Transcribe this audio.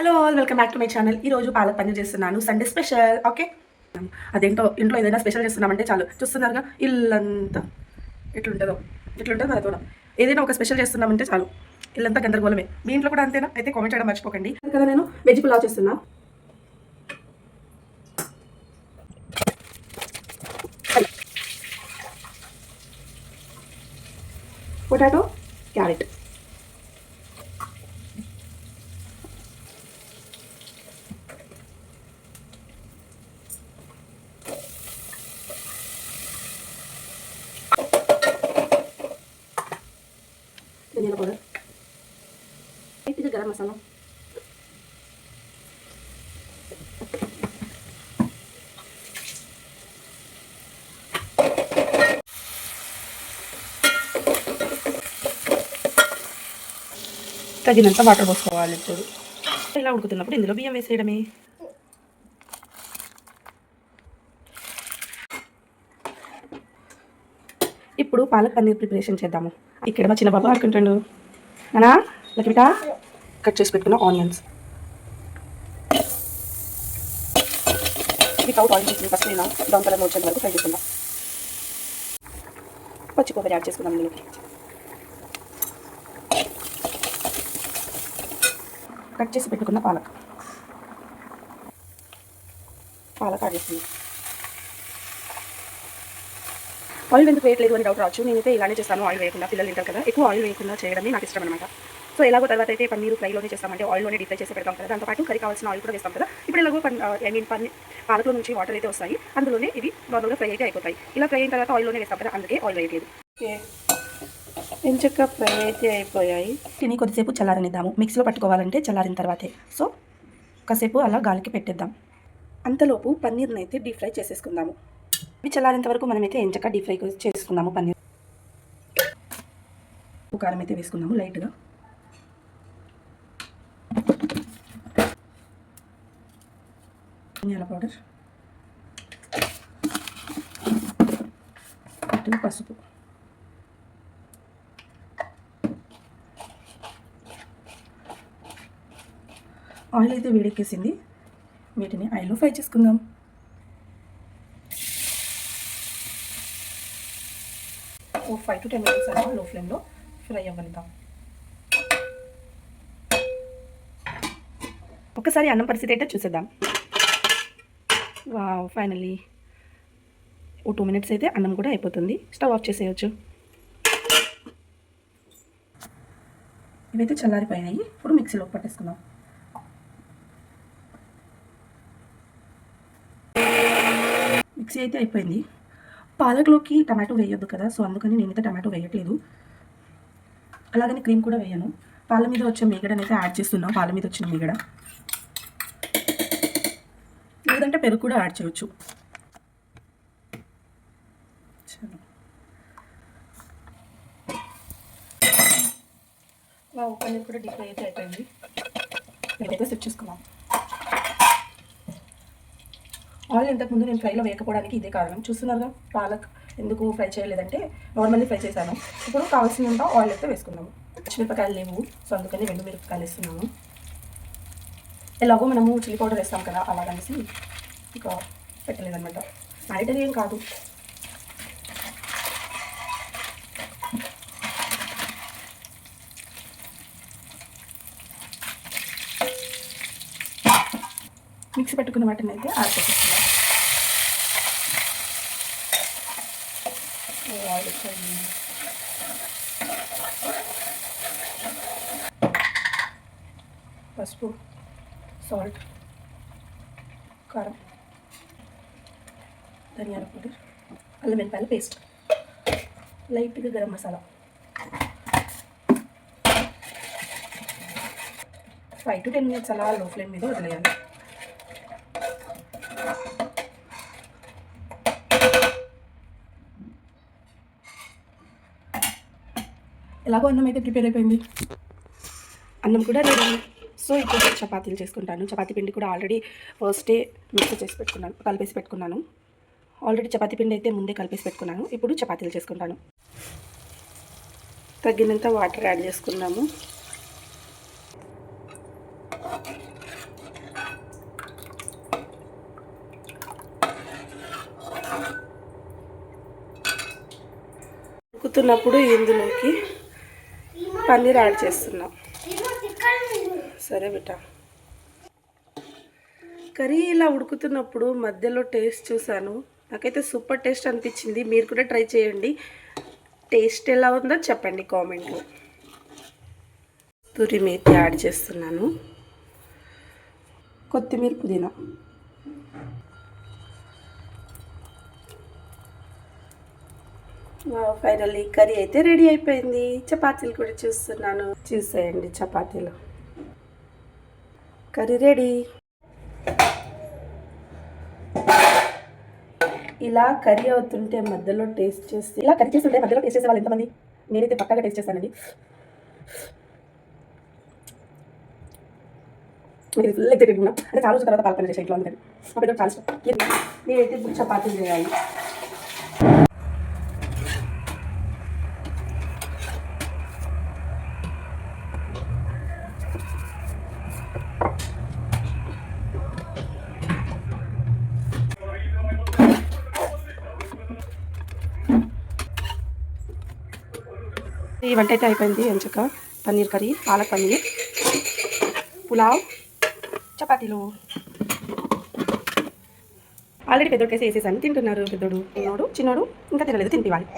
Hello all welcome back to my channel. ఈరోజు పాలక్ పన్నీర్ చేస్తున్నాను, Sunday special. Okay, అదేంటో ఇంట్లో ఏదైనా స్పెషల్ చేస్తున్నామంటే చాలు, చూస్తున్నారుగా ఇల్లంతా ఎట్లుంటుందో అది కూడా. ఏదైనా ఒక స్పెషల్ చేస్తున్నామంటే చాలు ఇల్లంతా గందరగోళమే. మీ ఇంట్లో కూడా అంతేనా? అయితే కామెంట్ చేయడం మర్చిపోకండి. కదా నేను వెజ్ పులావ్ చేస్తున్నా. పొటాటో, క్యారెట్, ధనియాల పౌడర్, లైట్గా గరం మసాలా, తగినంత వాటర్ పోసుకోవాలి. ఇప్పుడు ఇలా ఉడుకుతున్నప్పుడు ఇందులో బియ్యం వేసేయడమే. ఇప్పుడు పాలక్ పన్నీర్ ప్రిపరేషన్ చేద్దాము. ఇక్కడ మా చిన్న బాబు ఆడుకుంటాడు. నానా లక్ష్మిక కట్ చేసి పెట్టుకున్న ఆనియన్స్ వితౌట్ ఆయిల్ చేసి ఫస్ట్ ఇలా బ్రౌన్ కలర్ వచ్చేంత వరకు ఫ్రై చేసుకుందాం. పచ్చి కొబ్బరి యాడ్ చేసుకుందాం ఇందులోకి. కట్ చేసి పెట్టుకున్న పాలక్ యాడ్ చేస్తుంది. ఆయిల్ ఎందుకు వేయట్లేదు అని డౌట్ రావచ్చు. నేనైతే ఇలానే చేస్తాను, ఆయిల్ వేయకుండా. పిల్లలు తింటారు కదా, ఎక్కువ ఆయిల్ వేయకుండా చేయడమే నాకు ఇష్టం అనమాట. సో ఎలాగో తర్వాత అయితే పన్నీరు ఫ్రైలోనే చేస్తామంటే ఆయిల్లోనే డీప్ ఫ్రై చేసి పెడతాం కదా, దాంతోపాటు కర్రీ కావాల్సిన ఆయిల్ కూడా వేస్తాం కదా. ఇప్పుడు ఎలాగో పాలకులో నుంచి వాటర్ అయితే వస్తాయి, అందులోనే ఇవి నార్మల్గా ఫ్రై అయితే అయిపోతాయి. ఇలా ఫ్రై అయిన తర్వాత ఆయిల్లోనే వేస్తాం కదా, అందుకే ఆయిల్ వేయట్లేదు. ఎంచక్క ఫ్రై అయితే అయిపోయాయి. తిని కొద్దిసేపు చల్లారనిద్దాము. మిక్సీలో పట్టుకోవాలంటే చల్లారిన తర్వాతే. సో కాసేపు అలా గాలికి పెట్టేద్దాం. అంతలోపు పన్నీర్ని అయితే డీప్ ఫ్రై చేసేసుకుందాము. ఇవి చల్లారేంత వరకు మనమైతే ఎంచక్క డీప్ ఫ్రై చేసుకుందాము. పన్నీర్ కారం అయితే వేసుకుందాము లైట్గా. ధనియాల పౌడర్, పసుపు, ఆయిల్ అయితే వేడెక్కేసింది. వీటిని ఆయిల్లో ఫ్రై చేసుకుందాం. ఓ 5 to 10 minutes అలా లో ఫ్లేమ్లో ఫ్రై అవ్వనిద్దాం. ఒకసారి అన్నం పరిస్థితి అయితే చూసేద్దాం. వావ్, ఫైనల్లీ ఓ 2 minutes అయితే అన్నం కూడా అయిపోతుంది. స్టవ్ ఆఫ్ చేసేయచ్చు. ఇవైతే చల్లారిపోయినాయి. ఇప్పుడు మిక్సీలో పట్టేసుకుందాం. మిక్సీ అయితే అయిపోయింది. పాలక్లోకి టమాటో వేయొద్దు కదా, సో అందుకని నేనైతే టమాటో వేయట్లేదు. అలాగని క్రీమ్ కూడా వేయను. పాల మీద వచ్చే మీగడనైతే యాడ్ చేస్తున్నాం. పాల మీద వచ్చిన మీగడ, లేదంటే పెరుగు కూడా యాడ్ చేయొచ్చు. పన్నీర్ కూడా డీప్ ఫ్రై అయితే అయిపోయింది. ఇదైతే సెట్ చేసుకున్నాం. ఆయిల్ ఇంతకుముందు నేను ఫ్రైలో వేయకపోవడానికి ఇదే కారణం. చూస్తున్నారుగా, పాలక్ ఎందుకు ఫ్రై చేయలేదంటే నార్మల్లీ ఫ్రై చేశాను. ఇప్పుడు కావాల్సినంత ఆయిల్ అయితే వేసుకున్నాము. మిరపకాయలు లేవు, సో అందుకని 2 మిరపకాయలు వేస్తున్నాము. ఎలాగో మనము చిల్లీ పౌడర్ వేస్తాం కదా, అలాగనేసి ఇంకా పెట్టలేదన్నమాట. మ్యారిటరీ ఏం కాదు. మిక్సీ పెట్టుకున్న వాటిని అయితే యాడ్ చేసేస్తున్నాం. పసుపు, సాల్ట్, కారం, ధనియాల పౌడర్, అల్లం వెల్లిపాయల పేస్ట్, లైట్గా గరం మసాలా, 5 to 10 minutes అలా లో ఫ్లేమ్ మీద వదిలేయాలి. ఎలాగో అన్నం అయితే ప్రిపేర్ అయిపోయింది. అన్నం కూడా రెడీ. సో ఇప్పుడు చపాతీలు చేసుకుంటాను. చపాతీ పిండి కూడా ఆల్రెడీ ఫస్టే మిక్స్ చేసి పెట్టుకున్నాను, కలిపేసి పెట్టుకున్నాను. ఆల్రెడీ చపాతీ పిండి అయితే ముందే కలిపేసి పెట్టుకున్నాను. ఇప్పుడు చపాతీలు చేసుకుంటాను. తగినంత వాటర్ యాడ్ చేసుకున్నాము. ఉడుకుతున్నప్పుడు ఇందులోకి పన్నీర్ యాడ్ చేస్తున్నాం. సరే బిడ్డ. కర్రీ ఇలా ఉడుకుతున్నప్పుడు మధ్యలో టేస్ట్ చూసాను, నాకైతే సూపర్ టేస్ట్ అనిపించింది. మీరు కూడా ట్రై చేయండి. టేస్ట్ ఎలా ఉందో చెప్పండి కామెంట్లో. కస్తూరి మేతి యాడ్ చేస్తున్నాను, కొత్తిమీర, పుదీనా. ఫైనల్లీ కర్రీ అయితే రెడీ అయిపోయింది. చపాతీలు కూడా చూస్తున్నాను, చూసేయండి. చపాతీలు కర్రీ రెడీ. ఇలా కర్రీ అవుతుంటే మధ్యలో టేస్ట్ చేస్తే, ఇలా కర్రీ చేస్తుంటే మధ్యలో టేస్ట్ చేసే వాళ్ళు ఎంతమంది? నేనైతే పక్కాగా టేస్ట్ చేస్తానండి. ఫుల్ ఎగ్జైటెడ్ ఉన్నా, అంటే చాలా రోజుల తర్వాత పాలకం చేసే ఇంట్లో ఉంటుంది. మా పెద్దలు చాలా ఇష్టం. నేనైతే ఇప్పుడు చపాతీలు చేయాలి. ఈ వంట అయితే అయిపోయింది. ఎంచక పన్నీర్ కర్రీ, పాలక్ పన్నీర్, పులావ్, చపాతీలు. ఆల్రెడీ పెద్దోడికేసి వేసేసాను, తింటున్నారు. పెద్దోడు, చిన్నోడు ఇంకా తినలేదు, తినిపివ్వాలి.